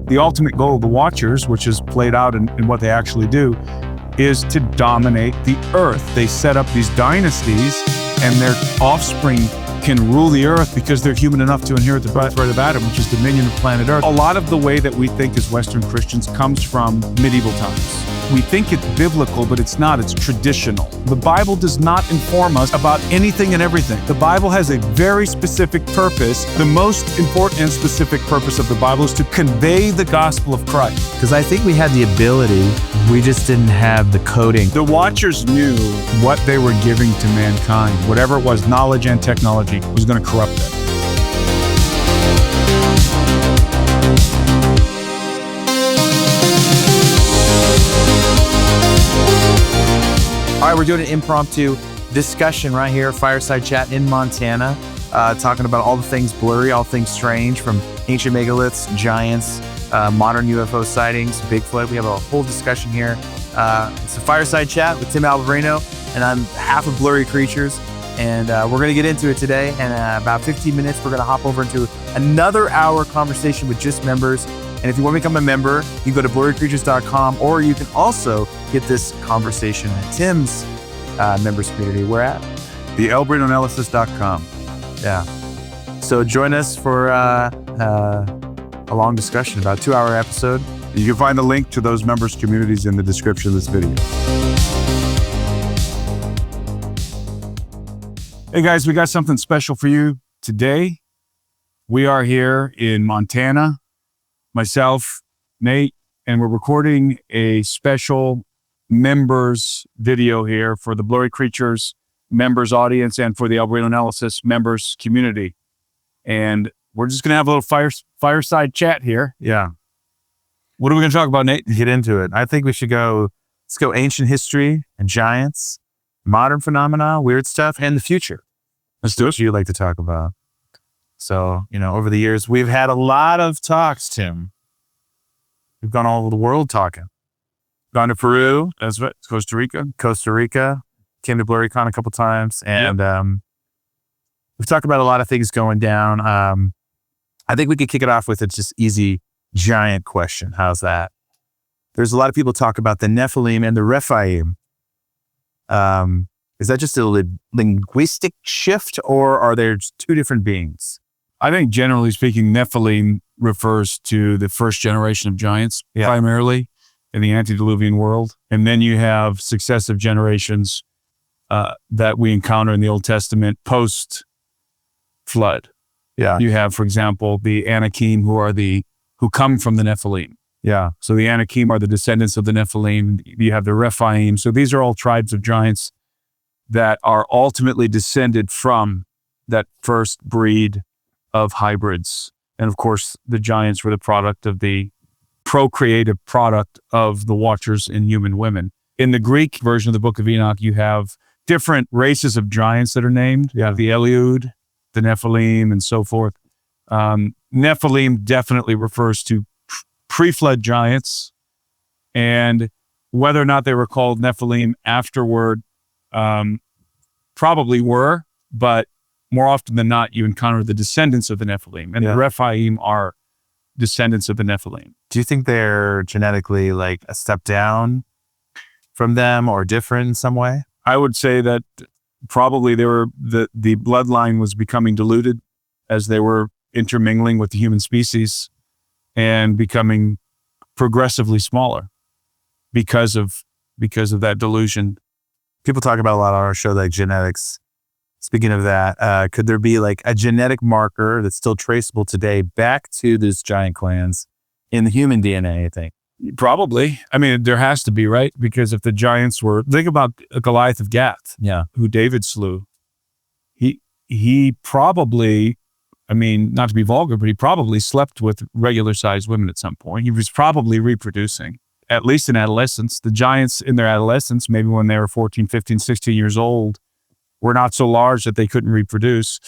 The ultimate goal of the Watchers, which is played out in what they actually do, is to dominate the earth. They set up these dynasties, and their offspring can rule the earth because they're human enough to inherit the birthright of Adam, which is dominion of planet Earth. A lot of the way that we think as Western Christians comes from medieval times. We think it's biblical, but it's not. It's traditional. The Bible does not inform us about anything and everything. The Bible has a very specific purpose. The most important and specific purpose of the Bible is to convey the gospel of Christ. Because I think we had the ability, we just didn't have the coding. The Watchers knew what they were giving to mankind. Whatever it was, knowledge and technology, was going to corrupt them. All right, we're doing an impromptu discussion right here, fireside chat in Montana, talking about all the things blurry, all things strange, from ancient megaliths, giants, modern UFO sightings, Bigfoot. We have a whole discussion here. It's a fireside chat with Tim Alberino, and I'm half of Blurry Creatures, and we're going to get into it today. And about 15 minutes, we're going to hop over into another hour conversation with just members. And if you want to become a member, you can go to blurrycreatures.com, or you can also get this conversation at Tim's members community. Where at? The AlberinoAnalysis.com. Yeah. So join us for a long discussion, about a 2-hour episode. You can find the link to those members communities in the description of this video. Hey guys, we got something special for you today. We are here in Montana. Myself, Nate, and we're recording a special members video here for the Blurry Creatures members audience and for the Alberino Analysis members community. And we're just going to have a little fireside chat here. Yeah. What are we going to talk about, Nate? Get into it. I think we should let's go ancient history and giants, modern phenomena, weird stuff, and the future. Let's do it. What you like to talk about. So, over the years, we've had a lot of talks, Tim. We've gone all over the world talking. Gone to Peru, that's right, Costa Rica. Came to BlurryCon a couple times, and we've talked about a lot of things going down. I think we could kick it off with a just easy giant question. How's that? There's a lot of people talk about the Nephilim and the Refaim. Is that just a linguistic shift, or are there two different beings? I think generally speaking, Nephilim refers to the first generation of giants, primarily in the antediluvian world. And then you have successive generations that we encounter in the Old Testament post-flood. Yeah. You have, for example, the Anakim who come from the Nephilim. Yeah. So the Anakim are the descendants of the Nephilim. You have the Rephaim. So these are all tribes of giants that are ultimately descended from that first breed of hybrids. And of course, the giants were the product of the procreative product of the Watchers in human women. In the Greek version of the Book of Enoch, you have different races of giants that are named. You have the Eliud, the Nephilim, and so forth. Nephilim definitely refers to pre-flood giants, and whether or not they were called Nephilim afterward, probably were, but more often than not, you encounter the descendants of the Nephilim, and the Rephaim are descendants of the Nephilim. Do you think they're genetically like a step down from them or different in some way? I would say that probably the bloodline was becoming diluted as they were intermingling with the human species and becoming progressively smaller because of that delusion. People talk about a lot on our show, like genetics. Speaking of that, could there be like a genetic marker that's still traceable today back to these giant clans in the human DNA, I think? Probably. I mean, there has to be, right? Because if the giants were, think about Goliath of Gath, who David slew. He probably, I mean, not to be vulgar, but he probably slept with regular sized women at some point. He was probably reproducing, at least in adolescence. The giants in their adolescence, maybe when they were 14, 15, 16 years old, were not so large that they couldn't reproduce.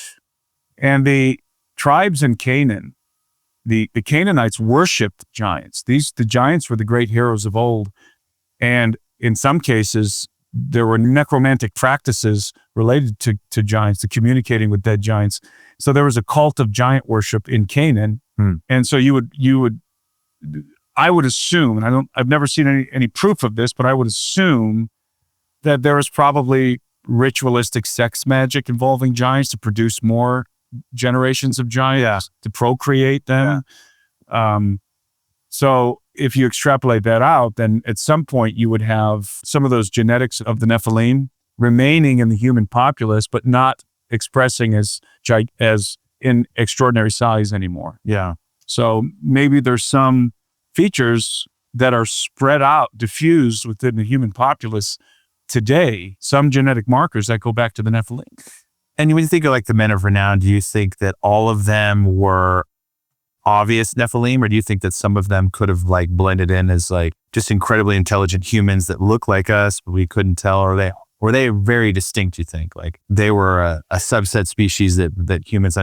And the tribes in Canaan, the Canaanites worshipped giants. The giants were the great heroes of old. And in some cases, there were necromantic practices related to giants, to communicating with dead giants. So there was a cult of giant worship in Canaan. And so you would I would assume, and I've never seen any proof of this, but I would assume that there is probably ritualistic sex magic involving giants to produce more generations of giants, to procreate them. So if you extrapolate that out, then at some point you would have some of those genetics of the Nephilim remaining in the human populace, but not expressing as in extraordinary size anymore. Yeah. So maybe there's some features that are spread out, diffused within the human populace today, some genetic markers that go back to the Nephilim. And when you think of like the men of renown, do you think that all of them were obvious Nephilim, or do you think that some of them could have like blended in as like just incredibly intelligent humans that look like us, but we couldn't tell? Or were they very distinct, you think? Like they were a subset species that humans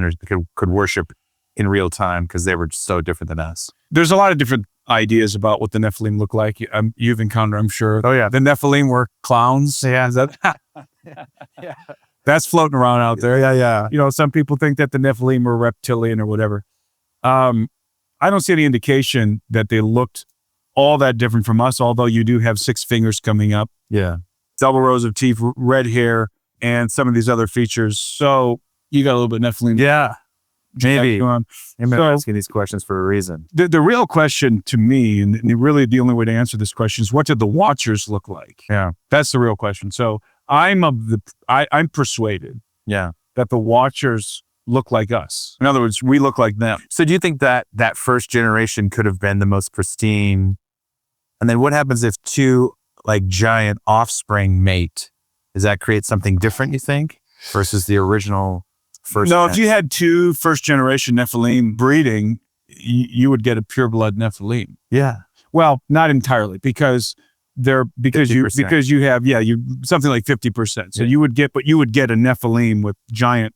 could worship in real time because they were so different than us? There's a lot of different ideas about what the Nephilim look like. You've encountered, I'm sure. Oh yeah. The Nephilim were clowns. Yeah. Is that? That's floating around out there. Yeah. You know, some people think that the Nephilim were reptilian or whatever. I don't see any indication that they looked all that different from us, although you do have 6 fingers coming up. Yeah. Double rows of teeth, red hair, and some of these other features. So you got a little bit Nephilim. Yeah. Maybe. I'm asking these questions for a reason. The real question to me, and really the only way to answer this question, is what did the Watchers look like? Yeah. That's the real question. So I'm persuaded that the Watchers look like us. In other words, we look like them. So do you think that first generation could have been the most pristine? And then what happens if 2 like giant offspring mate? Does that create something different, you think, versus the original first? No, if you had 2 first generation Nephilim breeding, you would get a pure blood Nephilim. Yeah. Well, not entirely, because you have something like 50%. So you would get a Nephilim with giant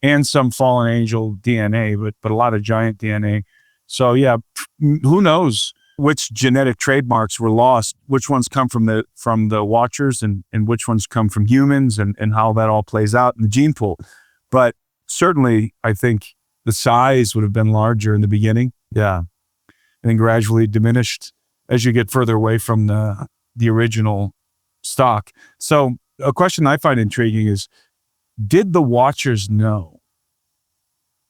and some fallen angel DNA, but a lot of giant DNA. So yeah, who knows which genetic trademarks were lost, which ones come from the Watchers and which ones come from humans, and how that all plays out in the gene pool. But certainly I think the size would have been larger in the beginning. Yeah. And then gradually diminished as you get further away from the original stock. So a question I find intriguing is, did the Watchers know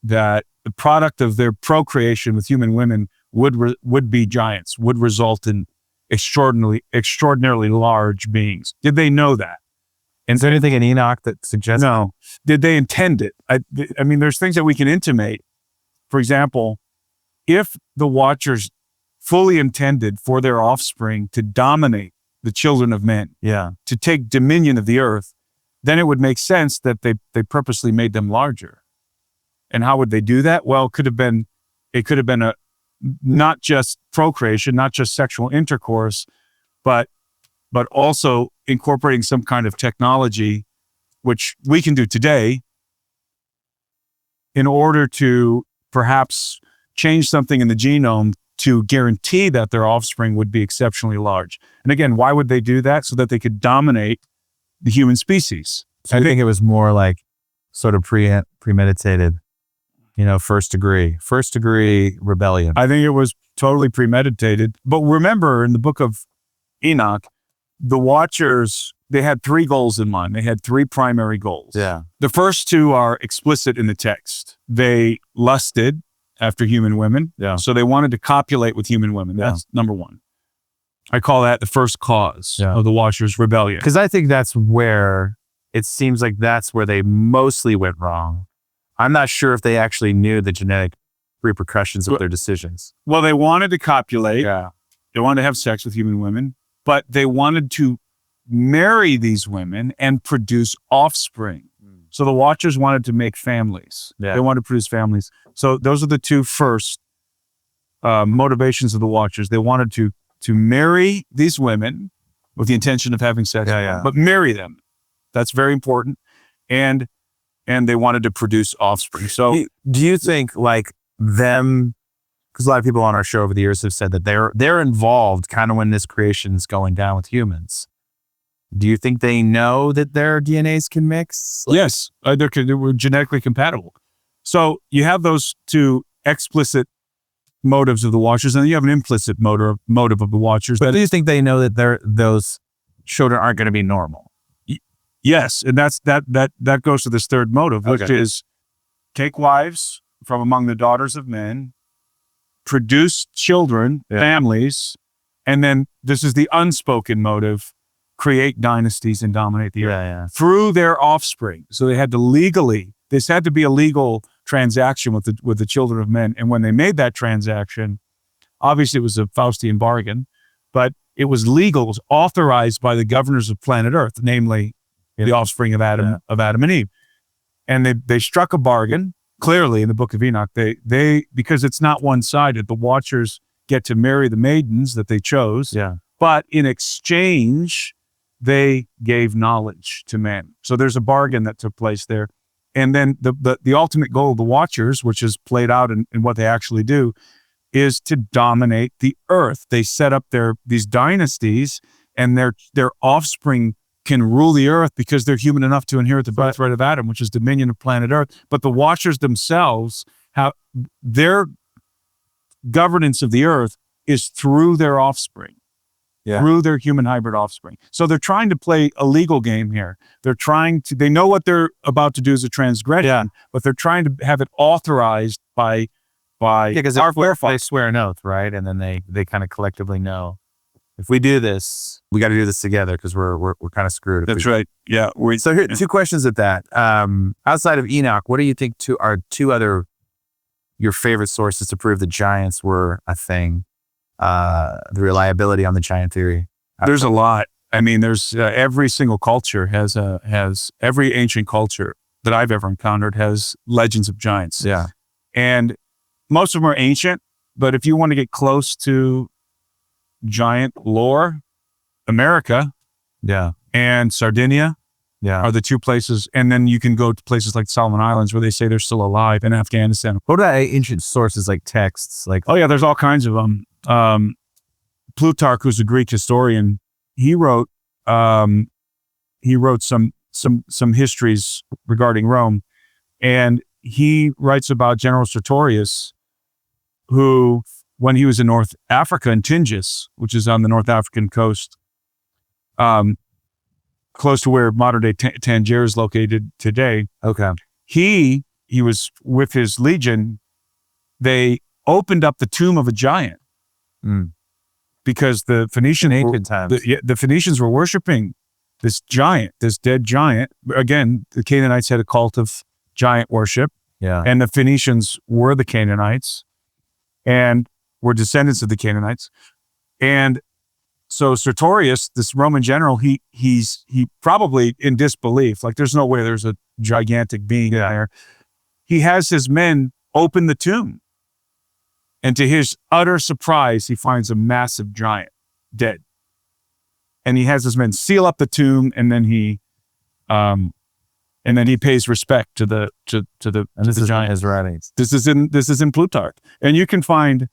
that the product of their procreation with human women would be giants, would result in extraordinarily large beings? Did they know that? And is there anything in Enoch that suggests? No. Did they intend it? I mean, there's things that we can intimate. For example, if the Watchers fully intended for their offspring to dominate the children of men, to take dominion of the earth, then it would make sense that they purposely made them larger. And how would they do that? Well, it could have been a not just procreation, not just sexual intercourse, but also incorporating some kind of technology, which we can do today, in order to perhaps change something in the genome to guarantee that their offspring would be exceptionally large. And again, why would they do that? So that they could dominate the human species. So I think it was more like sort of premeditated, first degree rebellion. I think it was totally premeditated. But remember, in the book of Enoch, the Watchers, they had 3 goals in mind. They had 3 primary goals. Yeah. The first 2 are explicit in the text. They lusted after human women. Yeah. So they wanted to copulate with human women. That's number 1. I call that the first cause of the Watchers' rebellion. Because I think that's where it seems like that's where they mostly went wrong. I'm not sure if they actually knew the genetic repercussions of their decisions. Well, they wanted to copulate. Yeah. They wanted to have sex with human women, but they wanted to marry these women and produce offspring. So the Watchers wanted to make families. Yeah. They wanted to produce families. So those are the 2 first motivations of the Watchers. They wanted to marry these women with the intention of having sex, but marry them. That's very important. And they wanted to produce offspring. So do you think like them, because a lot of people on our show over the years have said that they're involved kind of when this creation is going down with humans. Do you think they know that their DNAs can mix? Yes, they were genetically compatible. So you have those 2 explicit motives of the Watchers, and you have an implicit motive of the Watchers. But do you think they know that those children aren't going to be normal? Yes, and that goes to this third motive, which is take wives from among the daughters of men, produce children, families, and then this is the unspoken motive, create dynasties and dominate the earth through their offspring. So they had to legally, this had to be a legal transaction with the children of men. And when they made that transaction, obviously it was a Faustian bargain, but it was legal, it was authorized by the governors of planet Earth, namely the offspring of Adam and Eve. And they struck a bargain, clearly in the book of Enoch. They because it's not one-sided, the Watchers get to marry the maidens that they chose, but in exchange, they gave knowledge to men. So there's a bargain that took place there. And then the ultimate goal of the Watchers, which is played out in what they actually do, is to dominate the earth. They set up these dynasties, and their offspring can rule the earth because they're human enough to inherit the birthright of Adam, which is dominion of planet Earth. But the Watchers themselves have their governance of the earth is through their offspring, through their human hybrid offspring. So they're trying to play a legal game here. They know what they're about to do is a transgression, but they're trying to have it authorized by because they swear an oath, right? And then they kind of collectively know, if we do this, we got to do this together because we're kind of screwed. That's right. Yeah. So here, two questions at that. Outside of Enoch, what do you think are two other your favorite sources to prove the giants were a thing? The reliability on the giant theory. There's a lot. I mean, there's every single culture has every ancient culture that I've ever encountered has legends of giants. Yeah. And most of them are ancient, but if you want to get close to giant lore, America and Sardinia are the two places. And then you can go to places like Solomon Islands where they say they're still alive, in Afghanistan. What about ancient sources like texts? There's all kinds of them. Plutarch, who's a Greek historian, he wrote some histories regarding Rome, and he writes about General Sertorius, who, when he was in North Africa, in Tingis, which is on the North African coast, close to where modern-day Tangier is located today. He was with his legion. They opened up the tomb of a giant because the Phoenicians were worshiping this giant, this dead giant. Again, the Canaanites had a cult of giant worship, and the Phoenicians were the Canaanites, and were descendants of the Canaanites. And so Sertorius, this Roman general, he probably in disbelief, like there's no way there's a gigantic being there. He has his men open the tomb. And to his utter surprise, he finds a massive giant dead. And he has his men seal up the tomb, and then he pays respect to the giant. His writings. This is in Plutarch. And you can find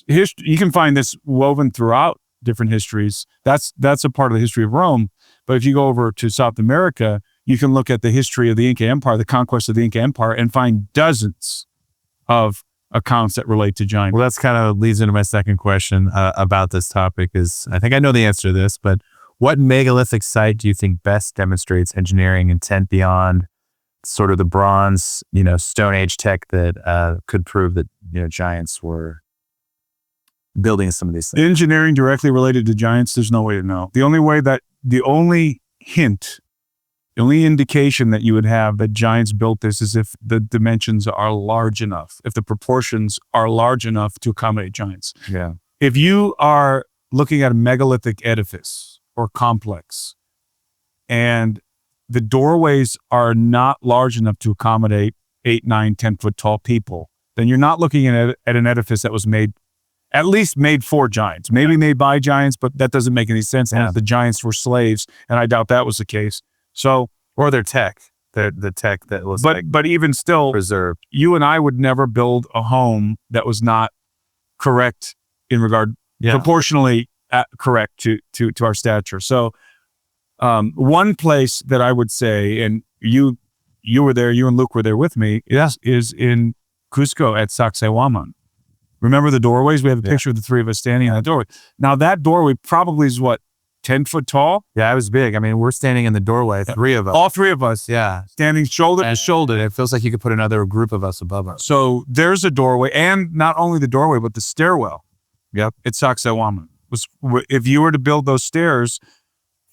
this woven throughout different histories. That's a part of the history of Rome. But if you go over to South America, you can look at the history of the Inca Empire, the conquest of the Inca Empire, and find dozens of accounts that relate to giants. Well, that's kind of leads into my second question about this topic. Is I think I know the answer to this, but what megalithic site do you think best demonstrates engineering intent beyond sort of the bronze, Stone Age tech that could prove that giants were building some of these things? Engineering directly related to giants, there's no way to know. The only indication that you would have that giants built this is if the dimensions are large enough, if the proportions are large enough to accommodate giants. Yeah. If you are looking at a megalithic edifice or complex, and the doorways are not large enough to accommodate 8, 9, 10 foot tall people, then you're not looking at an edifice that was at least made for giants, maybe made by giants, but that doesn't make any sense. And the giants were slaves, and I doubt that was the case. So, or their tech, the tech that was, but even still preserved. You and I would never build a home that was not correct in regard, proportionally correct to our stature. So, one place that I would say, and you were there, you and Luke were there with me, is in Cusco at Sacsayhuaman. Remember the doorways? We have a picture of the three of us standing in the doorway. Now that doorway probably is what, 10 foot tall? Yeah, it was big. I mean, we're standing in the doorway, three of us. All three of us. Yeah. Standing shoulder to shoulder. It feels like you could put another group of us above us. So there's a doorway, and not only the doorway, but the stairwell. Yep. At Sacsayhuaman. If you were to build those stairs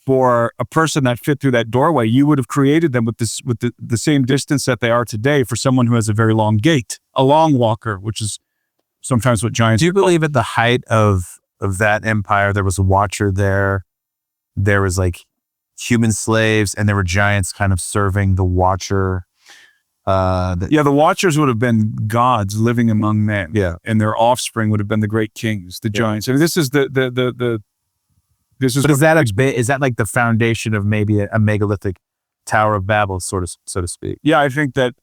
for a person that fit through that doorway, you would have created them with the same distance that they are today for someone who has a very long gait, a long walker, which is sometimes what giants. Do you believe at the height of that empire, there was a watcher there? There was like human slaves, and there were giants kind of serving the watcher. The watchers would have been gods living among men. Yeah, and their offspring would have been the great kings, the giants. I mean, this is This is. But is that like the foundation of maybe a megalithic Tower of Babel, so to speak? Yeah, I think that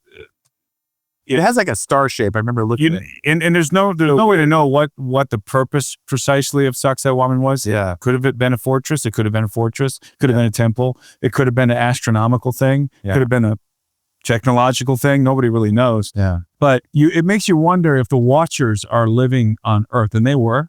it has like a star shape. I remember looking at it. And there's no way to know what the purpose precisely of Sacsayhuaman was. Yeah. Could have been a fortress. It could have been a fortress. Could have been a temple. It could have been an astronomical thing. Yeah. Could have been a technological thing. Nobody really knows. Yeah. But it makes you wonder if the Watchers are living on Earth, and they were.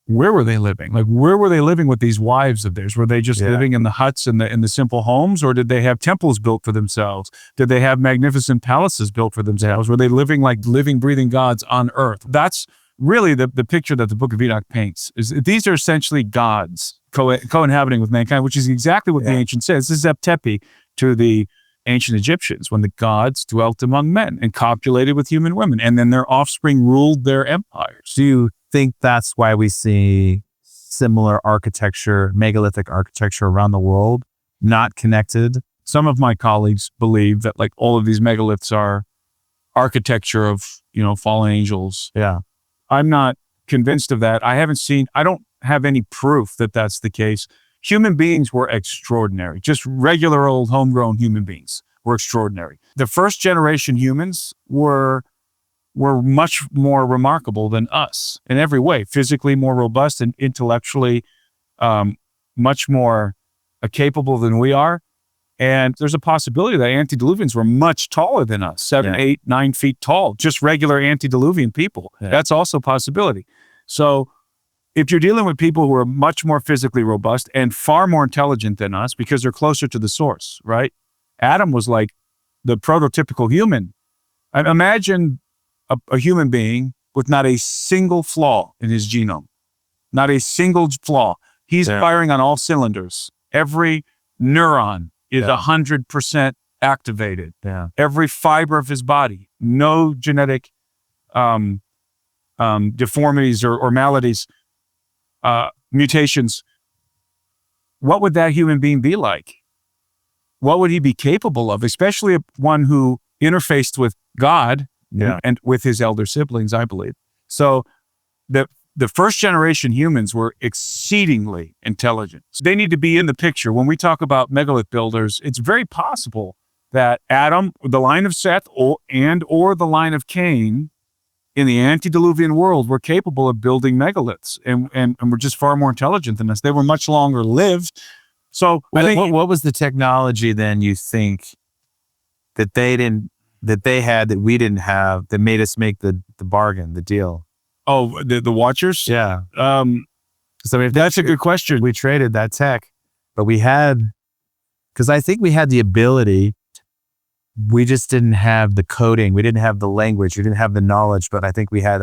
Where were they living? Like, where were they living with these wives of theirs? Were they just living in the huts and in the simple homes, or did they have temples built for themselves? Did they have magnificent palaces built for themselves? Were they living like living, breathing gods on Earth? That's really the picture that the Book of Enoch paints. These are essentially gods co-inhabiting with mankind, which is exactly what the ancients said. This is Eptepi to the ancient Egyptians, when the gods dwelt among men and copulated with human women, and then their offspring ruled their empires. Do you think that's why we see similar architecture, megalithic architecture around the world, not connected? Some of my colleagues believe that like all of these megaliths are architecture of, fallen angels. Yeah. I'm not convinced of that. I don't have any proof that that's the case. Human beings were extraordinary. Just regular old homegrown human beings were extraordinary. The first generation humans were much more remarkable than us in every way, physically more robust and intellectually much more capable than we are. And there's a possibility that antediluvians were much taller than us, 7, 8, 9 feet tall, just regular antediluvian people. Yeah. That's also a possibility. So if you're dealing with people who are much more physically robust and far more intelligent than us because they're closer to the source, right? Adam was like the prototypical human. Imagine a human being with not a single flaw in his genome, not a single flaw. He's firing on all cylinders. Every neuron is 100% activated. Yeah. Every fiber of his body, no genetic deformities or maladies, mutations. What would that human being be like? What would he be capable of? Especially one who interfaced with God and with his elder siblings, I believe. So the first generation humans were exceedingly intelligent. So they need to be in the picture. When we talk about megalith builders, it's very possible that Adam, the line of Seth, or the line of Cain in the antediluvian world were capable of building megaliths and were just far more intelligent than us. They were much longer lived. So I think what was the technology then you think that they had that we didn't have that made us make the bargain, the deal? Oh, the Watchers? Yeah. So if that's a good question. We traded that tech, but because I think we had the ability, we just didn't have the coding. We didn't have the language. We didn't have the knowledge, but I think we had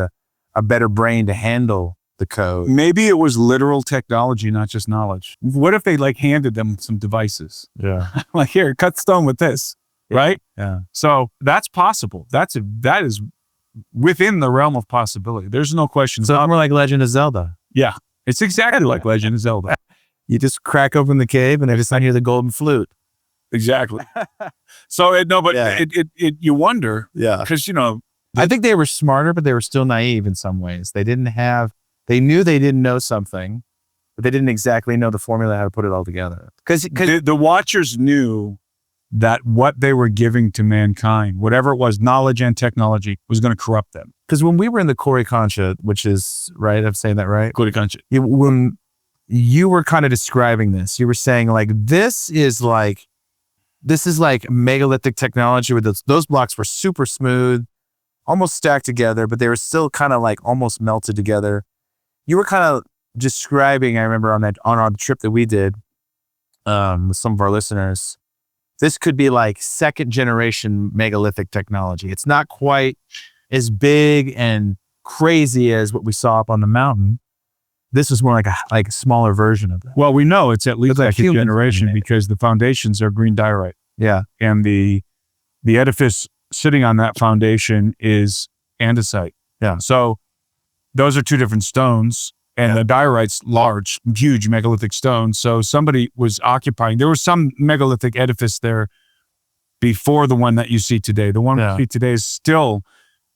a better brain to handle the code. Maybe it was literal technology, not just knowledge. What if they handed them some devices? Yeah. Like, here, cut stone with this, right? Yeah. So that's possible. That is within the realm of possibility. There's no question. So more like Legend of Zelda. Yeah. It's exactly like Legend of Zelda. You just crack open the cave and I just hear the golden flute. Exactly. So you wonder. Yeah. Because, I think they were smarter, but they were still naive in some ways. They knew they didn't know something, but they didn't exactly know the formula how to put it all together. Because the Watchers knew that what they were giving to mankind, whatever it was, knowledge and technology, was going to corrupt them. Because when we were in the Coricancha, which is, right, I'm saying that right? Coricancha. When you were kind of describing this, you were saying this is like megalithic technology where those blocks were super smooth. almost stacked together, but they were still kind of like almost melted together. You were kind of describing, I remember on our trip that we did with some of our listeners, this could be like second generation megalithic technology. It's not quite as big and crazy as what we saw up on the mountain. This is more like a smaller version of that. Well, we know it's at least like second generation because the foundations are green diorite. Yeah. And the edifice sitting on that foundation is andesite. Yeah. So those are two different stones, and the diorite's large, huge megalithic stone. So somebody was occupying. There was some megalithic edifice there before the one that you see today. The one we see today is still,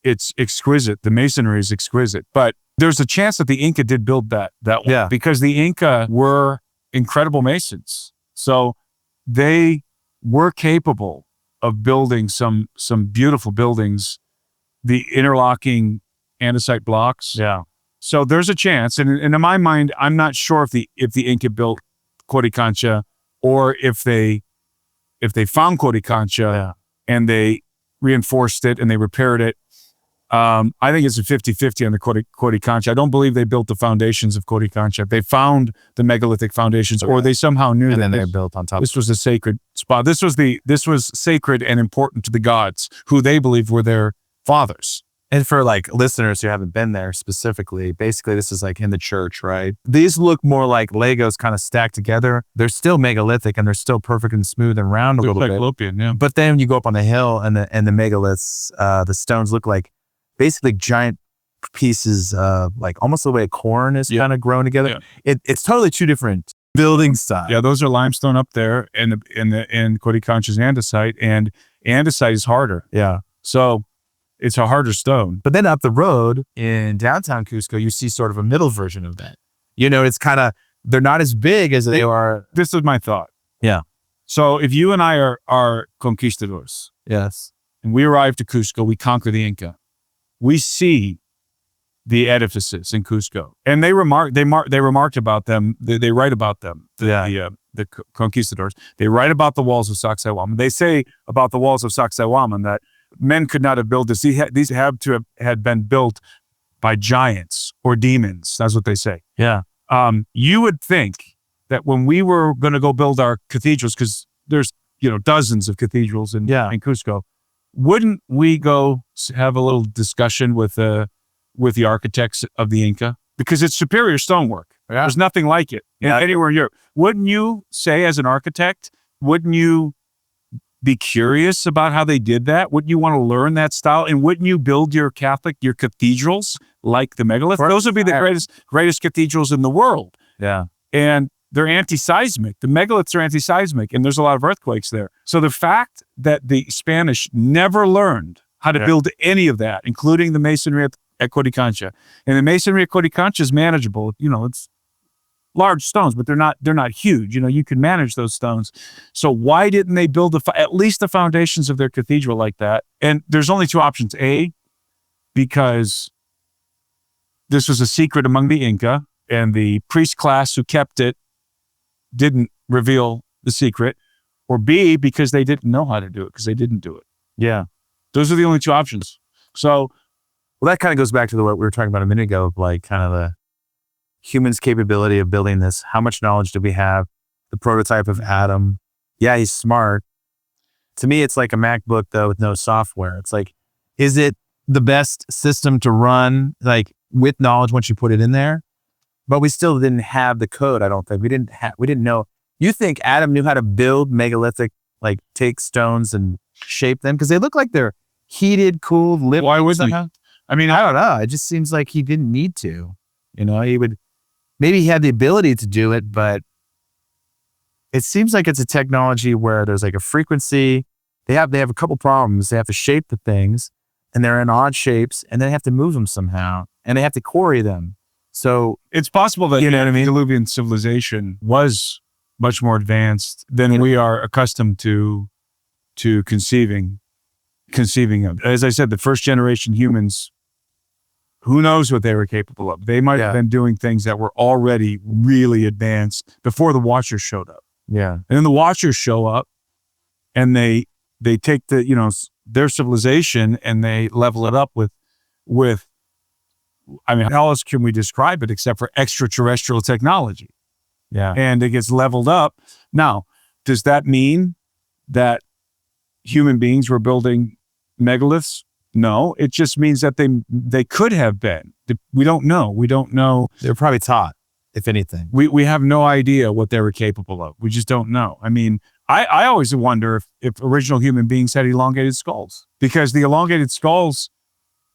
it's exquisite. The masonry is exquisite, but there's a chance that the Inca did build that one because the Inca were incredible masons. So they were capable of building some beautiful buildings, the interlocking andesite blocks. Yeah. So there's a chance, and in my mind, I'm not sure if the Inca built Coricancha or if they found Coricancha and they reinforced it and they repaired it. I think it's a 50-50 on the Coricancha. I don't believe they built the foundations of Coricancha. They found the megalithic foundations, or they somehow knew and that then they built on top. This was a sacred spot. This was sacred and important to the gods, who they believed were their fathers. And for like listeners who haven't been there specifically, basically this is like in the church, right? These look more like Legos kind of stacked together. They're still megalithic and they're still perfect and smooth and round a little bit. Cyclopean, yeah. But then you go up on the hill and the megaliths, the stones look like basically giant pieces of like almost the way corn is kind of grown together. Yeah. It's totally two different building styles. Yeah, those are limestone up there, and Coricancha's andesite, and andesite is harder. Yeah. So it's a harder stone. But then up the road in downtown Cusco, you see sort of a middle version of that. You know, it's kind of, they're not as big as they are. This is my thought. Yeah. So if you and I are conquistadors. Yes. And we arrive to Cusco, we conquer the Inca. We see the edifices in Cusco, and they remarked about them. They write about them. The conquistadors. They write about the walls of Sacsayhuaman. They say about the walls of Sacsayhuaman that men could not have built this. These had to have been built by giants or demons. That's what they say. Yeah. You would think that when we were going to go build our cathedrals, because there's dozens of cathedrals in Cusco, wouldn't we go have a little discussion with the architects of the Inca? Because it's superior stonework. Yeah. There's nothing like it anywhere in Europe. Wouldn't you say, as an architect, wouldn't you be curious about how they did that? Wouldn't you want to learn that style? And wouldn't you build your cathedrals like the megalith? Those would be the greatest cathedrals in the world. Yeah. And they're anti-seismic. The megaliths are anti-seismic, and there's a lot of earthquakes there. So the fact that the Spanish never learned how to build any of that, including the masonry at Coricancha, and the masonry at Coricancha is manageable. It's large stones, but they're not huge. You can manage those stones. So why didn't they build at least the foundations of their cathedral like that? And there's only two options. A, because this was a secret among the Inca, and the priest class who kept it didn't reveal the secret, or B, because they didn't know how to do it, because they didn't do it. Yeah. Those are the only two options. So, well, that kind of goes back to what we were talking about a minute ago, like kind of the human's capability of building this. How much knowledge do we have? The prototype of Adam. Yeah, he's smart. To me, it's like a MacBook, though, with no software. It's like, is it the best system to run, like, with knowledge once you put it in there? But we still didn't have the code, I don't think. We didn't know. You think Adam knew how to build megalithic, like take stones and shape them? Because they look like they're heated, cooled, lit. Why wouldn't he? I mean, I don't know. It just seems like he didn't need to. He would, maybe he had the ability to do it, but it seems like it's a technology where there's like a frequency. They have a couple problems. They have to shape the things, and they're in odd shapes, and then they have to move them somehow, and they have to quarry them. So it's possible that Diluvian civilization was much more advanced than we are accustomed to conceiving of. As I said, the first generation humans, who knows what they were capable of? They might have been doing things that were already really advanced before the Watchers showed up. Yeah. And then the Watchers show up, and they take the their civilization and they level it up with, I mean, how else can we describe it except for extraterrestrial technology? Yeah. And it gets leveled up. Now, does that mean that human beings were building megaliths? No, it just means that they could have been. We don't know. We don't know. They're probably taught, if anything. We have no idea what they were capable of. We just don't know. I mean, I always wonder if original human beings had elongated skulls, because the elongated skulls,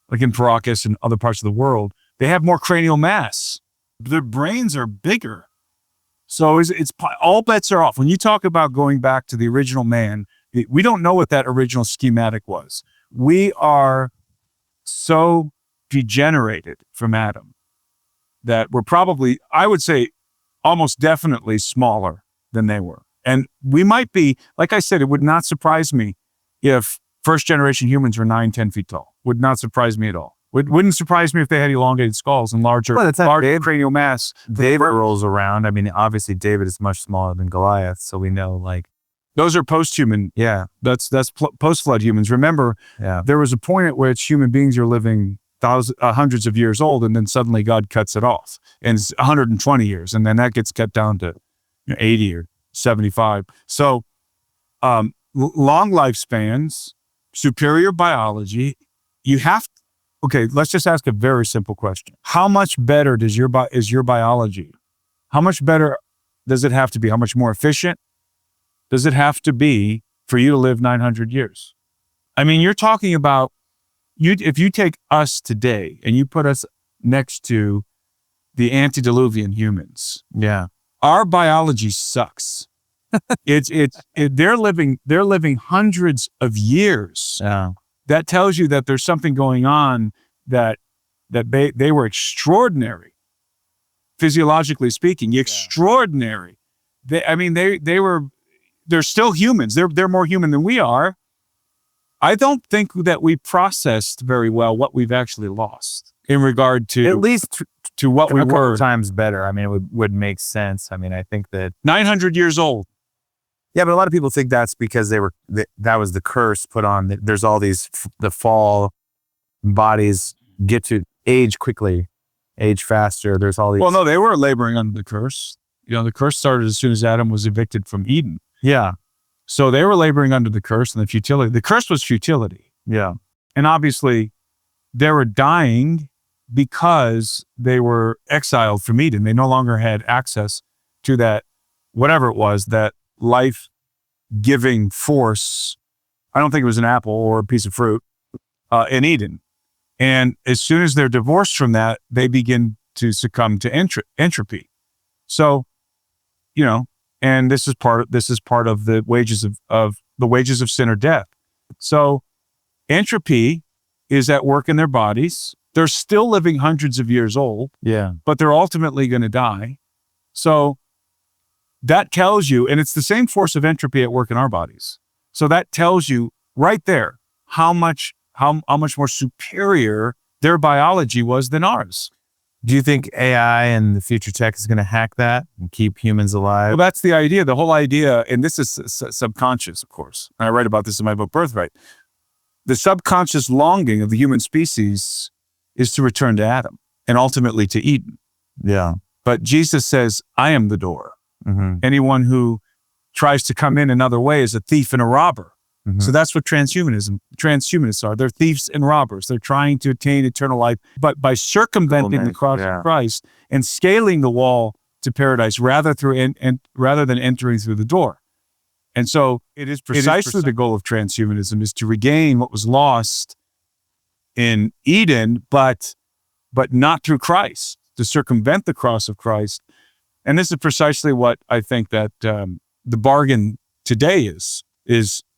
like in Caracas and other parts of the world, they have more cranial mass. Their brains are bigger. So it's all bets are off. When you talk about going back to the original man, we don't know what that original schematic was. We are so degenerated from Adam that we're probably, I would say, almost definitely smaller than they were. And we might be, like I said, it would not surprise me if first generation humans were 9-10 feet tall. Would not surprise me at all. Wouldn't surprise me if they had elongated skulls and larger cranial mass. David rolls around. I mean, obviously David is much smaller than Goliath, so we know, like, those are post-human. Yeah. That's post-flood humans. Remember, there was a point at which human beings are living hundreds of years old, and then suddenly God cuts it off, and it's 120 years, and then that gets cut down to 80 or 75. So long lifespans, superior biology. You have to, okay, let's just ask a very simple question. How much better is your biology? How much better does it have to be? How much more efficient does it have to be for you to live 900 years? I mean, you're talking about, if you take us today and you put us next to the antediluvian humans, our biology sucks. They're living hundreds of years. Yeah. That tells you that there's something going on, that they were extraordinary, physiologically speaking, extraordinary. They're still humans. They're more human than we are. I don't think that we processed very well what we've actually lost in regard to, at least to what we were. Times better. I mean, it would make sense. I mean, I think that 900 years old. Yeah, but a lot of people think that's because that was the curse put on. There's all these, the fall, bodies get to age quickly, age faster. There's all these. Well, no, they were laboring under the curse. The curse started as soon as Adam was evicted from Eden. Yeah. So they were laboring under the curse and the futility. The curse was futility. Yeah. And obviously they were dying because they were exiled from Eden. They no longer had access to that, whatever it was, that life-giving force. I don't think it was an apple or a piece of fruit in Eden. And as soon as they're divorced from that, they begin to succumb to entropy. So, and this is part of the wages of sin or death. So entropy is at work in their bodies. They're still living hundreds of years old. Yeah. But they're ultimately going to die. So that tells you, and it's the same force of entropy at work in our bodies. So that tells you right there how much more superior their biology was than ours. Do you think AI and the future tech is going to hack that and keep humans alive? Well, that's the idea. The whole idea, and this is subconscious, of course. And I write about this in my book, Birthright. The subconscious longing of the human species is to return to Adam and ultimately to Eden. Yeah. But Jesus says, I am the door. Mm-hmm. Anyone who tries to come in another way is a thief and a robber. Mm-hmm. So that's what transhumanists are. They're thieves and robbers. They're trying to attain eternal life, but by circumventing the cross of Christ and scaling the wall to paradise rather than entering through the door. And so it is precisely the goal of transhumanism is to regain what was lost in Eden, but not through Christ, to circumvent the cross of Christ. And this is precisely what I think that the bargain today is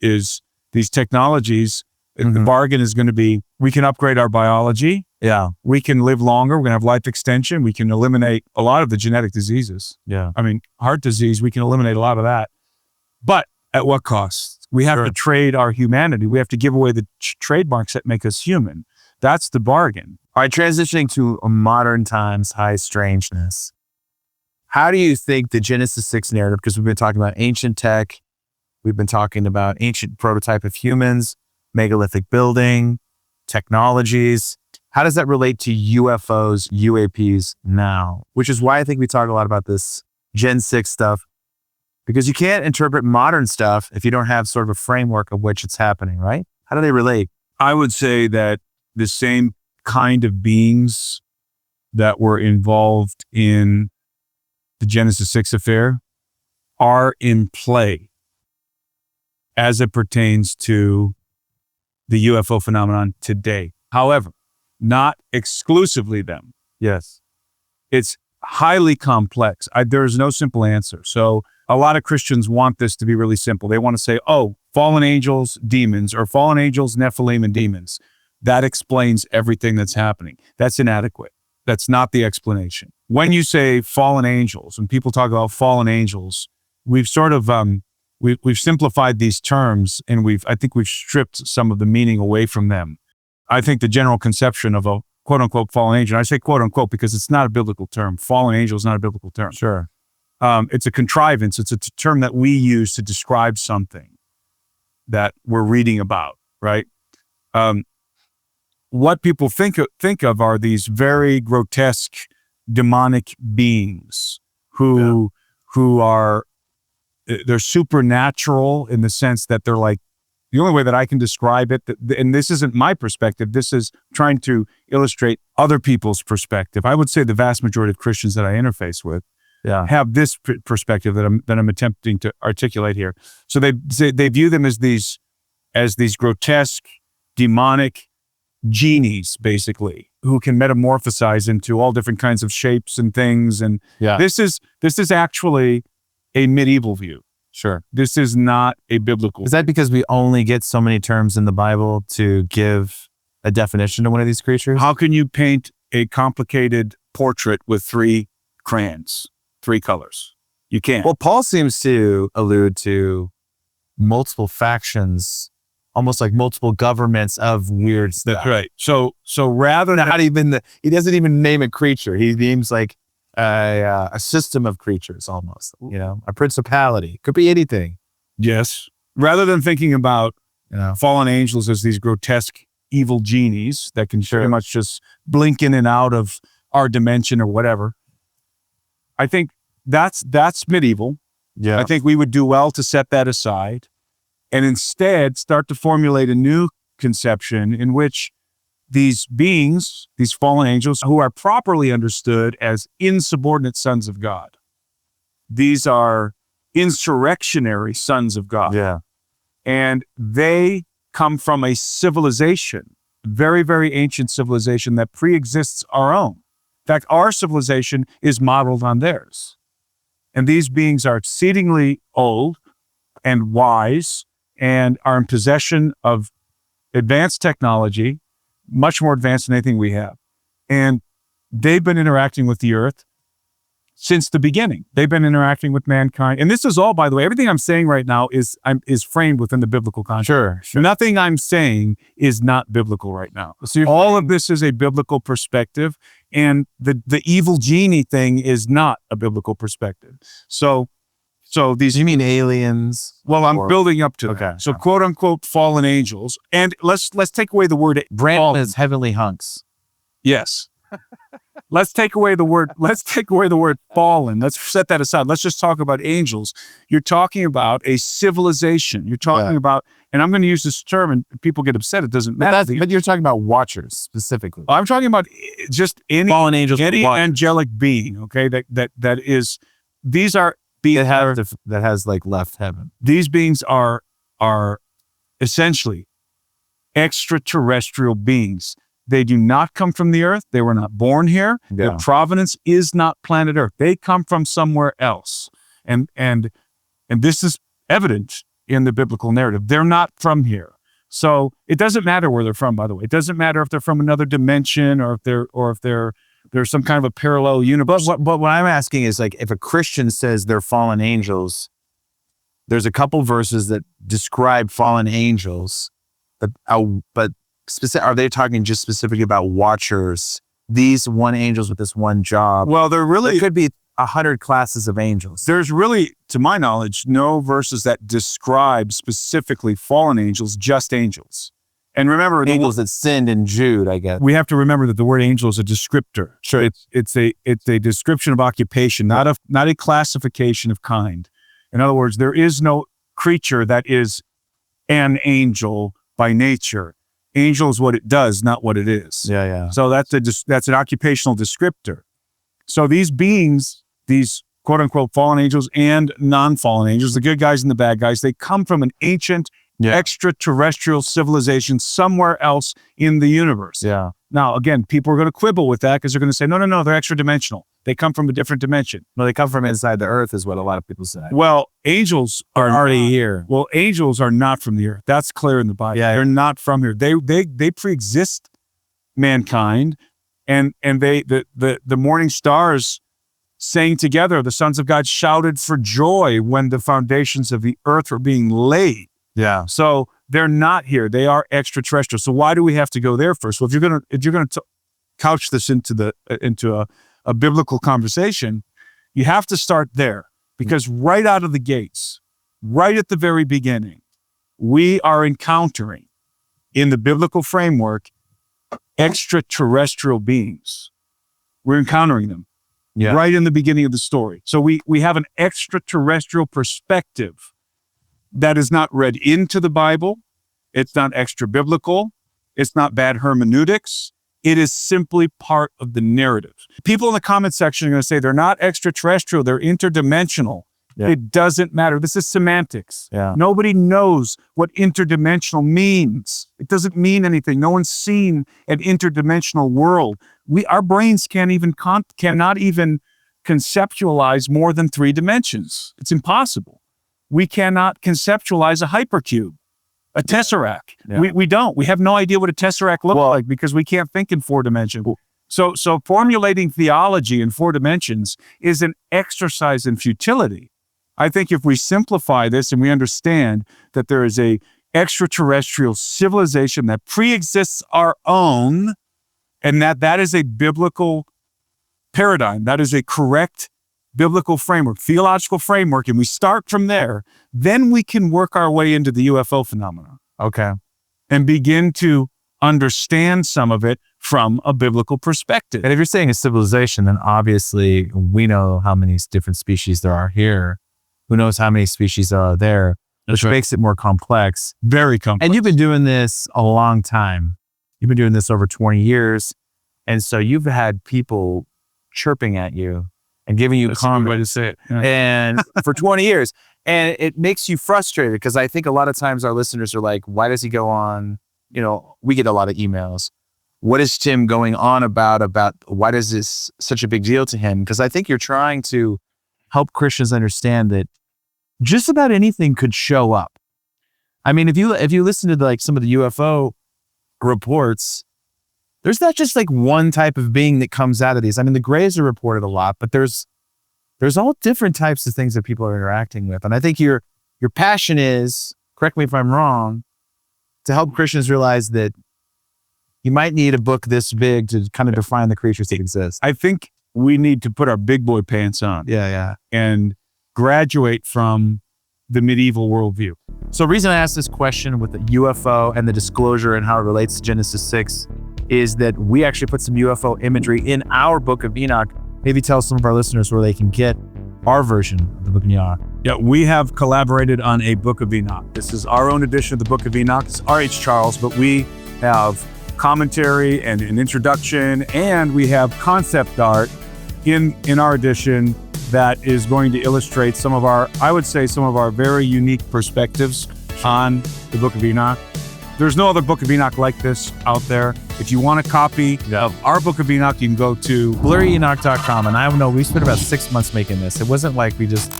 these technologies. Mm-hmm. The bargain is going to be, we can upgrade our biology. Yeah. We can live longer. We're going to have life extension. We can eliminate a lot of the genetic diseases. Yeah. I mean, heart disease, we can eliminate a lot of that. But at what cost? We have to trade our humanity. We have to give away the trademarks that make us human. That's the bargain. All right, transitioning to modern times, high strangeness. How do you think the Genesis 6 narrative, because we've been talking about ancient tech, we've been talking about ancient prototype of humans, megalithic building, technologies. How does that relate to UFOs, UAPs now? Which is why I think we talk a lot about this Gen 6 stuff, because you can't interpret modern stuff if you don't have sort of a framework of which it's happening, right? How do they relate? I would say that the same kind of beings that were involved in the Genesis 6 affair are in play as it pertains to the UFO phenomenon today. However, not exclusively them. Yes. It's highly complex. There's no simple answer. So a lot of Christians want this to be really simple. They want to say, oh, fallen angels, demons, or fallen angels, Nephilim, and demons. That explains everything that's happening. That's inadequate. That's not the explanation. When you say fallen angels, when people talk about fallen angels, we've sort of we've simplified these terms, and I think we've stripped some of the meaning away from them. I think the general conception of a quote unquote fallen angel, and I say quote unquote because it's not a biblical term. Fallen angel is not a biblical term. Sure. It's a contrivance. It's a term that we use to describe something that we're reading about, right? What people think of are these very grotesque, demonic beings who are, they're supernatural in the sense that they're like, the only way that I can describe it, and this isn't my perspective, this is trying to illustrate other people's perspective. I would say the vast majority of Christians that I interface with have this perspective that I'm attempting to articulate here. So they view them as these grotesque, demonic genies, basically, who can metamorphosize into all different kinds of shapes and things. And this is actually a medieval view. Sure. This is not a biblical. Is that because we only get so many terms in the Bible to give a definition to one of these creatures? How can you paint a complicated portrait with 3 crayons, 3 colors? You can't. Well, Paul seems to allude to multiple factions, almost like multiple governments of weird stuff. That's right. So rather than he doesn't even name a creature. He names like a system of creatures, almost, a principality. Could be anything. Yes. Rather than thinking about fallen angels as these grotesque evil genies that can pretty much just blink in and out of our dimension or whatever, I think that's medieval. Yeah. I think we would do well to set that aside and instead start to formulate a new conception in which these beings, these fallen angels, who are properly understood as insubordinate sons of God. These are insurrectionary sons of God. Yeah. And they come from a civilization, very, very ancient civilization that pre-exists our own. In fact, our civilization is modeled on theirs. And these beings are exceedingly old and wise and are in possession of advanced technology, much more advanced than anything we have. And they've been interacting with the earth since the beginning. They've been interacting with mankind. And this is all, by the way, everything I'm saying right now is framed within the biblical context. Sure. Nothing I'm saying is not biblical right now. So all of this is a biblical perspective, and the evil genie thing is not a biblical perspective. So these... You mean aliens? Well, I'm building up to that. Okay. So quote unquote fallen angels. And let's take away the word Brandon is heavenly hunks. Yes. Let's take away the word fallen. Let's set that aside. Let's just talk about angels. You're talking about a civilization. You're talking about, and I'm going to use this term and people get upset. It doesn't matter. But you're talking about watchers specifically. I'm talking about just any fallen angels, any angelic being. Okay. That is, these are beings that has like left heaven. These beings are essentially extraterrestrial beings. They do not come from the earth. They were not born here. Yeah. Their provenance is not planet Earth. They come from somewhere else. And this is evident in the biblical narrative. They're not from here. So it doesn't matter where they're from, by the way. It doesn't matter if they're from another dimension or if they're some kind of a parallel universe. But what I'm asking is, like, if a Christian says they're fallen angels, there's a couple verses that describe fallen angels, but are they talking just specifically about watchers? These one angels with this one job? Well, there could be 100 classes of angels. There's really, to my knowledge, no verses that describe specifically fallen angels, just angels. And remember, angels that sinned in Jude, I guess. We have to remember that the word angel is a descriptor. Sure. It's a description of occupation, not a classification of kind. In other words, there is no creature that is an angel by nature. Angel is what it does, not what it is. Yeah. So that's an occupational descriptor. So these beings, these quote unquote fallen angels and non-fallen angels, the good guys and the bad guys, they come from an ancient extraterrestrial civilization somewhere else in the universe. Yeah. Now, again, people are going to quibble with that because they're going to say, no, they're extra dimensional. They come from a different dimension. No, they come from inside the earth is what a lot of people say. Well, angels are already here. Well, angels are not from the earth. That's clear in the Bible. Yeah. They're not from here. They pre-exist mankind, and the morning stars sang together. The sons of God shouted for joy when the foundations of the earth were being laid. Yeah. So they're not here. They are extraterrestrial. So why do we have to go there first? Well, if you're gonna couch this into a biblical conversation, you have to start there, because right out of the gates, right at the very beginning, we are encountering, in the biblical framework, extraterrestrial beings. We're encountering them right in the beginning of the story. So we have an extraterrestrial perspective that is not read into the Bible. It's not extra biblical. It's not bad hermeneutics. It is simply part of the narrative. People in the comment section are going to say they're not extraterrestrial, they're interdimensional. Yeah. It doesn't matter. This is semantics. Yeah. Nobody knows what interdimensional means. It doesn't mean anything. No one's seen an interdimensional world. Our brains cannot even conceptualize more than 3 dimensions. It's impossible. We cannot conceptualize a hypercube, a tesseract. Yeah. We don't. We have no idea what a tesseract looks like because we can't think in 4 dimensions. So formulating theology in 4 dimensions is an exercise in futility. I think if we simplify this and we understand that there is a extraterrestrial civilization that pre-exists our own, and that is a biblical paradigm, that is a correct biblical framework, theological framework, and we start from there, then we can work our way into the UFO phenomena. Okay. And begin to understand some of it from a biblical perspective. And if you're saying a civilization, then obviously we know how many different species there are here. Who knows how many species there are there, which makes it more complex. Very complex. And you've been doing this a long time. You've been doing this over 20 years. And so you've had people chirping at you and giving you comments. That's a good way to say it. Yeah. And for 20 years. And it makes you frustrated because I think a lot of times our listeners are like, why does he go on? You know, we get a lot of emails. What is Tim going on about why is this such a big deal to him? Because I think you're trying to help Christians understand that just about anything could show up. I mean, if you listen to like some of the UFO reports, there's not just like one type of being that comes out of these. I mean, the Greys are reported a lot, but there's all different types of things that people are interacting with. And I think your passion is, correct me if I'm wrong, to help Christians realize that you might need a book this big to kind of define the creatures that exist. I think we need to put our big boy pants on. Yeah. And graduate from the medieval worldview. So the reason I asked this question with the UFO and the disclosure and how it relates to Genesis 6 is that we actually put some UFO imagery in our Book of Enoch. Maybe tell some of our listeners where they can get our version of the Book of Enoch. Yeah, we have collaborated on a Book of Enoch. This is our own edition of the Book of Enoch. It's R.H. Charles, but we have commentary and an introduction, and we have concept art in our edition that is going to illustrate some of our very unique perspectives on the Book of Enoch. There's no other Book of Enoch like this out there. If you want a copy of our Book of Enoch, you can go to blurryenoch.com. And I don't know, we spent about 6 months making this. It wasn't like we just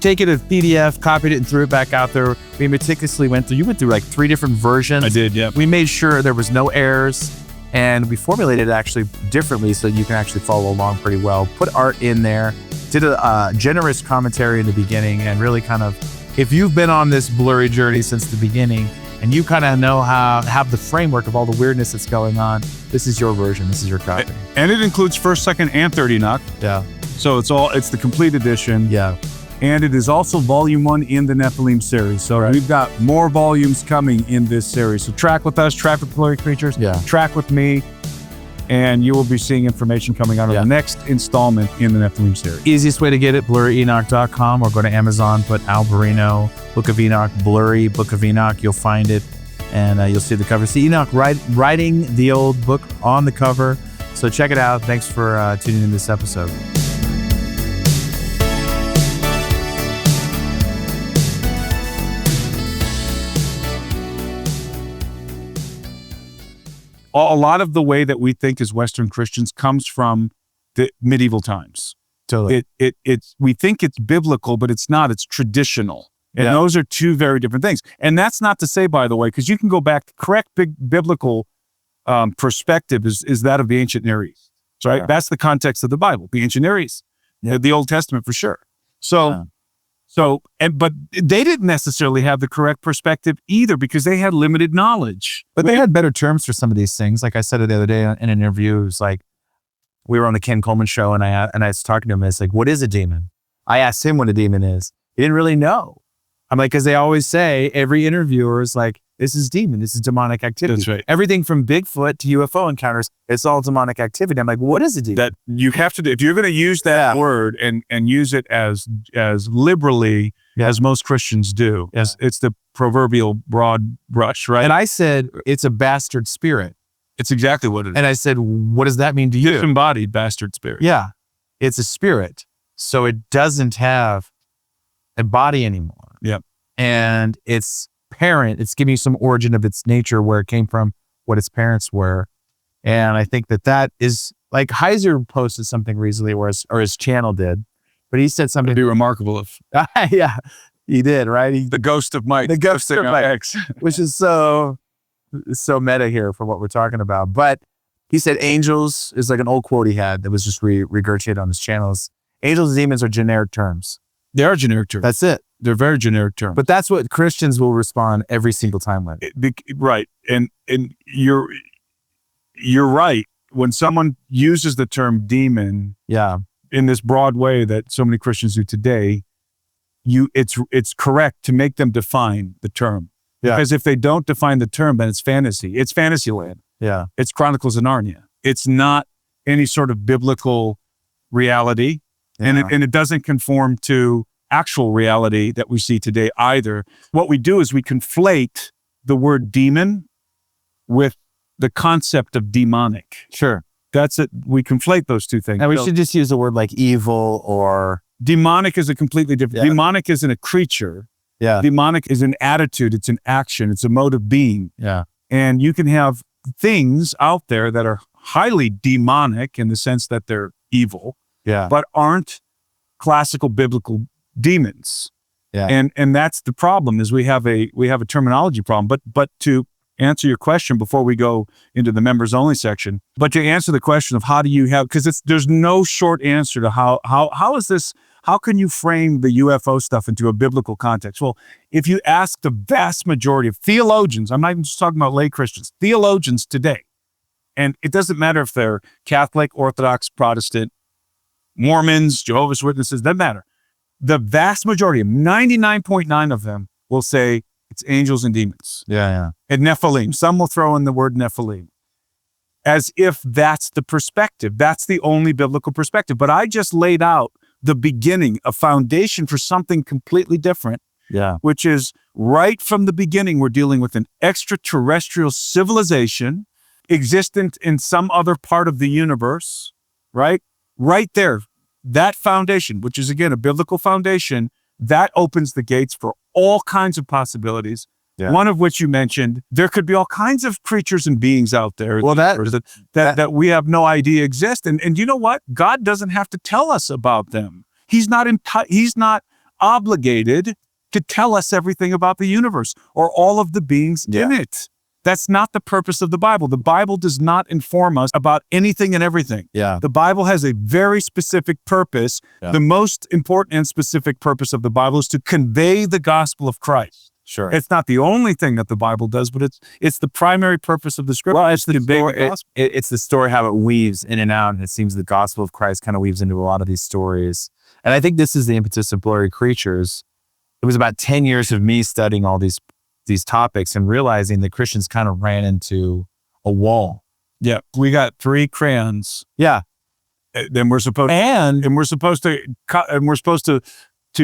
taken a PDF, copied it, and threw it back out there. We meticulously you went through like 3 different versions. I did, yeah. We made sure there was no errors, and we formulated it actually differently so you can actually follow along pretty well. Put art in there, did a generous commentary in the beginning, and really kind of, if you've been on this blurry journey since the beginning, and you kind of know have the framework of all the weirdness that's going on, this is your version, this is your copy. And it includes 1st, 2nd, and 3rd Enoch. Yeah. So it's the complete edition. Yeah. And it is also volume 1 in the Nephilim series. So we've got more volumes coming in this series. So track with us, track with Blurry Creatures, track with me, and you will be seeing information coming out of the next installment in the Nephilim series. Easiest way to get it, blurryenoch.com, or go to Amazon, put Alberino, Book of Enoch, Blurry, Book of Enoch. You'll find it, and you'll see the cover. See Enoch writing the old book on the cover. So check it out. Thanks for tuning in this episode. A lot of the way that we think as Western Christians comes from the medieval times. Totally. We think it's biblical, but it's not. It's traditional. And those are two very different things. And that's not to say, by the way, because you can go back, correct biblical perspective is that of the ancient Near East, right? That's the context of the Bible, the ancient Near East, the Old Testament for sure. But they didn't necessarily have the correct perspective either because they had limited knowledge. But they had better terms for some of these things. Like I said the other day in an interview, it was like, we were on the Ken Coleman show and I was talking to him and it's like, what is a demon? I asked him what a demon is. He didn't really know. I'm like, because they always say, every interviewer is like, this is demon, this is demonic activity. That's right. Everything from Bigfoot to UFO encounters, it's all demonic activity. I'm like, what is a demon? That you have to do, if you're going to use that word and use it as liberally as most Christians do, it's the proverbial broad brush, right? And I said, it's a bastard spirit. It's exactly what it is. And I said, what does that mean to you? Disembodied bastard spirit. Yeah. It's a spirit. So it doesn't have a body anymore. Yep. And it's giving you some origin of its nature, where it came from, what its parents were. And I think that is, like, Heiser posted something recently, or his channel did, but he said something. It'd be remarkable if. Yeah, he did, right? The ghost of Mike. The ghost of Mike, which is so meta here for what we're talking about. But he said angels is like an old quote he had that was just regurgitated on his channels. Angels and demons are generic terms. They are generic terms. That's it. They're very generic terms. But that's what Christians will respond every single time with. Right. And you're right. When someone uses the term demon in this broad way that so many Christians do today, it's correct to make them define the term. Yeah. Because if they don't define the term, then it's fantasy. It's Fantasyland. Yeah. It's Chronicles of Narnia. It's not any sort of biblical reality. Yeah. And it doesn't conform to actual reality that we see today either. What we do is we conflate the word demon with the concept of demonic. Sure. That's it. We conflate those two things. And we should just use the word like evil or... Demonic is a completely different... Yeah. Demonic isn't a creature. Yeah. Demonic is an attitude. It's an action. It's a mode of being. Yeah. And you can have things out there that are highly demonic in the sense that they're evil, but aren't classical biblical demons. Yeah. And that's the problem, is we have a terminology problem. But to answer your question before we go into the members only section, but to answer the question of how do you have, because there's no short answer to how is this, how can you frame the UFO stuff into a biblical context? Well, if you ask the vast majority of theologians, I'm not even just talking about lay Christians, theologians today, and it doesn't matter if they're Catholic, Orthodox, Protestant, Mormons, Jehovah's Witnesses, doesn't matter. The vast majority, 99.9% of them, will say it's angels and demons. Yeah. And Nephilim. Some will throw in the word Nephilim, as if that's the perspective. That's the only biblical perspective. But I just laid out the beginning, a foundation for something completely different. Yeah. Which is right from the beginning, we're dealing with an extraterrestrial civilization existent in some other part of the universe, right? Right there. That foundation, which is, again, a biblical foundation, that opens the gates for all kinds of possibilities. Yeah. One of which you mentioned, there could be all kinds of creatures and beings out there that we have no idea exist. And you know what? God doesn't have to tell us about them. He's not obligated to tell us everything about the universe or all of the beings in it. That's not the purpose of the Bible. The Bible does not inform us about anything and everything. Yeah. The Bible has a very specific purpose. Yeah. The most important and specific purpose of the Bible is to convey the gospel of Christ. Sure. It's not the only thing that the Bible does, but it's the primary purpose of the scripture. Well, it's the story how it weaves in and out, and it seems the gospel of Christ kind of weaves into a lot of these stories. And I think this is the impetus of Blurry Creatures. It was about 10 years of me studying all these topics and realizing that Christians kind of ran into a wall. Yeah. We got 3 crayons. Yeah. Then we're supposed to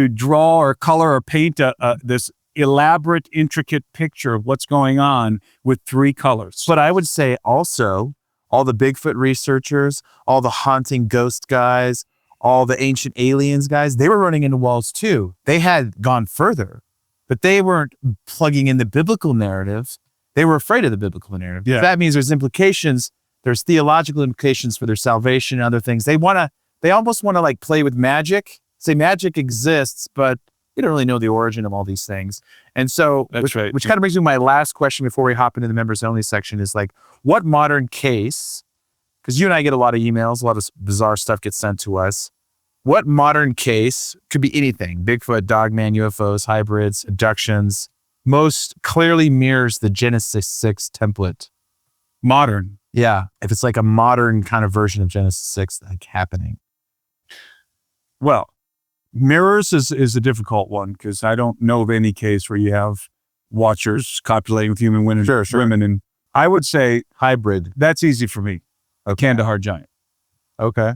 draw or color or paint this elaborate, intricate picture of what's going on with 3 colors. But I would say also all the Bigfoot researchers, all the haunting ghost guys, all the ancient aliens guys, they were running into walls too. They had gone further, but they weren't plugging in the biblical narrative. They were afraid of the biblical narrative. Yeah. That means there's implications. There's theological implications for their salvation and other things. They almost want to like play with magic, say magic exists, but we don't really know the origin of all these things. And so, which kind of brings me to my last question before we hop into the members only section is like, what modern case, because you and I get a lot of emails, a lot of bizarre stuff gets sent to us. What modern case, could be anything, Bigfoot, Dogman, UFOs, hybrids, abductions, most clearly mirrors the Genesis 6 template? Modern. Yeah. If it's like a modern kind of version of Genesis 6 like happening. Well, mirrors is a difficult one because I don't know of any case where you have watchers copulating with human women. Women, and I would say hybrid. That's easy for me. Okay. Kandahar Giant. Okay.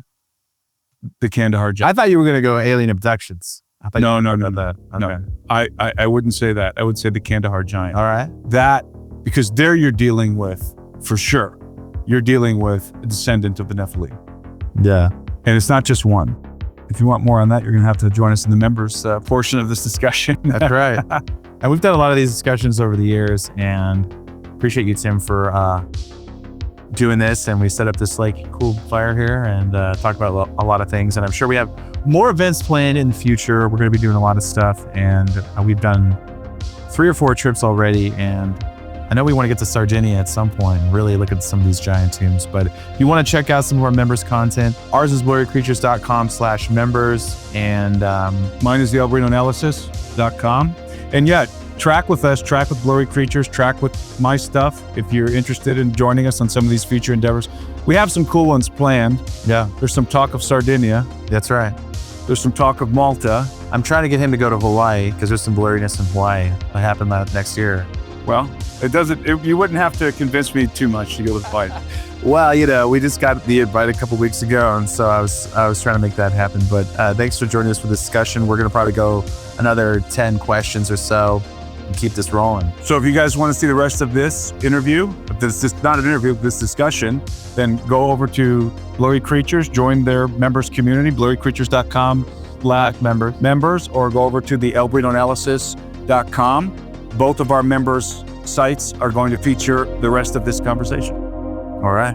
The Kandahar Giant. I thought you were going to go alien abductions. No. That. Okay. No. I wouldn't say that. I would say the Kandahar Giant. All right. That, because there you're dealing with, for sure, you're dealing with a descendant of the Nephilim. Yeah. And it's not just one. If you want more on that, you're going to have to join us in the members portion of this discussion. That's right. And we've done a lot of these discussions over the years, and appreciate you, Tim, for doing this. And we set up this like cool fire here and talk about a lot of things. And I'm sure we have more events planned in the future. We're going to be doing a lot of stuff, and we've done 3 or 4 trips already. And I know we want to get to Sardinia at some point and really look at some of these giant tombs. But if you want to check out some of our members' content, ours is blurrycreatures.com/members. And mine is the alberinoanalysis.com. And yeah, track with us, track with Blurry Creatures, track with my stuff if you're interested in joining us on some of these future endeavors. We have some cool ones planned. Yeah. There's some talk of Sardinia. That's right. There's some talk of Malta. I'm trying to get him to go to Hawaii because there's some blurriness in Hawaii that happened next year. Well, you wouldn't have to convince me too much to go to Hawaii. Well, we just got the invite a couple weeks ago, and so I was trying to make that happen. But thanks for joining us for the discussion. We're going to probably go another 10 questions or so and keep this rolling. So if you guys want to see the rest of this interview, if this is not an interview, this discussion, then go over to Blurry Creatures, join their members community, blurrycreatures.com/members, or go over to the alberinoanalysis.com. Both of our members' sites are going to feature the rest of this conversation. All right.